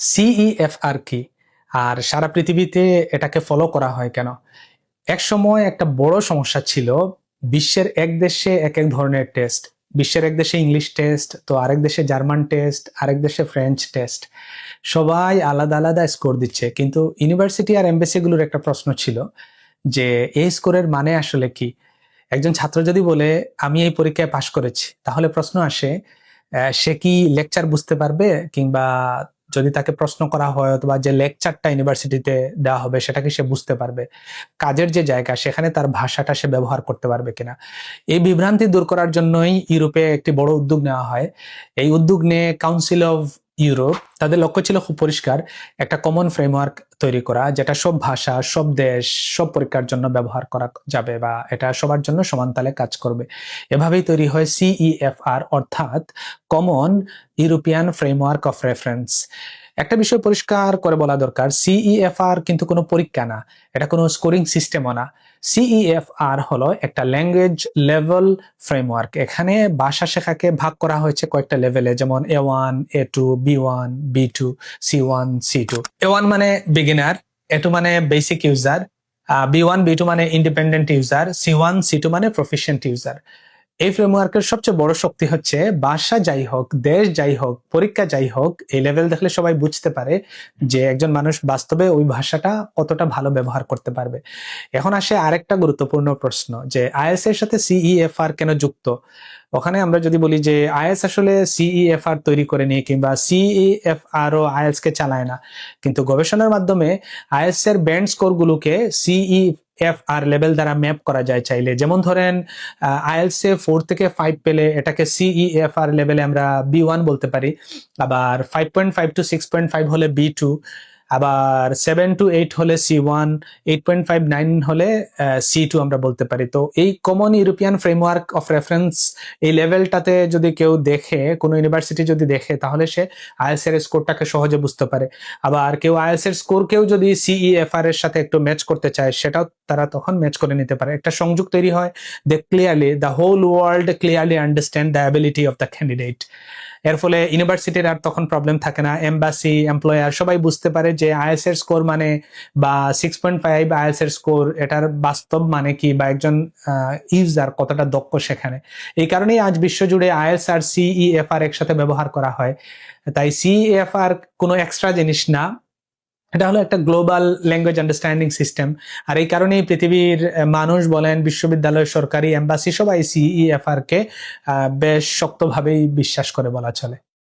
সিইএফআর কি, আর সারা পৃথিবীতে এটাকে ফলো করা হয় কেন? এক সময় একটা বড় সমস্যা ছিল, বিশ্বের এক দেশে এক এক ধরনের টেস্ট। বিশ্বের এক দেশে ইংলিশ টেস্ট, তো আরেক দেশে জার্মান টেস্ট, আরেক দেশে ফ্রেঞ্চ টেস্ট। সবাই আলাদা আলাদা স্কোর দিচ্ছে, কিন্তু ইউনিভার্সিটি আর এমবেসিগুলোর একটা প্রশ্ন ছিল যে এই স্কোরের মানে আসলে কি। একজন ছাত্র যদি বলে আমি এই পরীক্ষায় পাশ করেছি, তাহলে প্রশ্ন আসে সে কি লেকচার বুঝতে পারবে, কিংবা যদি তাকে প্রশ্ন করা হয় অথবা যে লেকচারটা ইউনিভার্সিটিতে দেওয়া হবে সেটা কি সে বুঝতে পারবে। কাজের যে জায়গা সেখানে তার ভাষাটা সে ব্যবহার করতে পারবে কিনা। এই বিভ্রান্তি দূর করার জন্যই ইউরোপে একটি বড় উদ্যোগ নেওয়া হয়। এই উদ্যোগ নিয়ে কাউন্সিল অফ ইউরোপ, তাদের লক্ষ্য ছিল খুব পরিষ্কার, একটা কমন ফ্রেমওয়ার্ক তৈরি করা, যেটা সব ভাষা, সব দেশ, সব পরীক্ষার জন্য ব্যবহার করা যাবে, বা এটা সবার জন্য সমান তালে কাজ করবে। এভাবেই তৈরি হয় সিইএফআর, অর্থাৎ common European framework of reference. একটা বিষয় পরিষ্কার করে বলা দরকার, সিইএফআর কিন্তু কোনো পরীক্ষা না, এটা কোনো স্কোরিং সিস্টেমও না। সিইএফআর হলো একটা ল্যাঙ্গুয়েজ লেভেল ফ্রেমওয়ার্ক। এখানে ভাষা শেখাকে ভাগ করা হয়েছে কয়েকটা লেভেলে, যেমন A1, A2, B1, B2, C1, C2। A1 মানে বিগিনার, A2 মানে বেসিক ইউজার, B1, B2 মানে ইন্ডিপেন্ডেন্ট ইউজার, C1, C2 মানে প্রফিশিয়েন্ট ইউজার। এই ফ্রেমওয়ার্কের সবচেয়ে বড় শক্তি হচ্ছে ভাষা যাই হোক, দেশ যাই হোক, পরীক্ষা যাই হোক, এই লেভেল দেখলে সবাই বুঝতে পারে যে একজন মানুষ বাস্তবে ওই ভাষাটা কতটা ভালো ব্যবহার করতে পারবে। এখন আসে আরেকটা গুরুত্বপূর্ণ প্রশ্ন, যে আইএলটিএস এর সাথে সিইএফআর কেন যুক্ত। ওখানে আমরা যদি বলি যে আইএলটিএস আসলে সিইএফআর তৈরি করে নিয়ে, কিংবা সিইএফআর ও আইএলটিএস কে চালায় না, কিন্তু গবেষণার মাধ্যমে আইএলটিএস এর ব্যান্ড স্কোর গুলোকে সিইএফআর লেভেল দ্বারা ম্যাপ করা যায় চাইলে। যেমন ধরেন আইএলটিএস এ 4 থেকে 5 পেলে এটাকে সিইএফআর লেভেলে আমরা B1 বলতে পারি, আবার 5.5 to 6.5 হলে B2, আবার 7 to 8 হলে C1, 8.5 9 হলে C2 আমরা বলতে পারি। তো এই common European framework of reference, এই লেভেলটাতে যদি কেউ দেখে, কোনো ইউনিভার্সিটি যদি দেখে, তাহলে সে আইএলটিএস এর স্কোরটাকে সহজে বুঝতে পারে। আবার কেউ আইএলটিএস এর স্কোরকেও যদি সিইএফআর এর সাথে একটু ম্যাচ করতে চায়, সেটাও তারা তখন ম্যাচ করে নিতে পারে। একটা সংযোগ তৈরি হয়, the whole world clearly understand the ability of the candidate. এর ফলে ইউনিভার্সিটির আর তখন প্রবলেম থাকে না, এমবাসি, এমপ্লয়ার সবাই বুঝতে পারে যে আইএলটিএস এর স্কোর মানে, বা 6.5 আইএলটিএস এর স্কোর, এটার বাস্তব মানে কি, বা একজন ইউজার কতটা দক্ষ সেখানে। এই কারণেই আজ বিশ্বজুড়ে আইএলটিএস আর সিইএফআর একসাথে ব্যবহার করা হয়। তাই সিইএফআর কোনো এক্সট্রা জিনিস না, এটা হলো একটা গ্লোবাল ল্যাঙ্গুয়েজ আন্ডারস্ট্যান্ডিং সিস্টেম। আর এই কারণেই পৃথিবীর মানুষ বলেন, বিশ্ববিদ্যালয়, সরকারি, এমবাসি সবাই সিইএফআর কে বেশ শক্তভাবেই বিশ্বাস করে বলা চলে।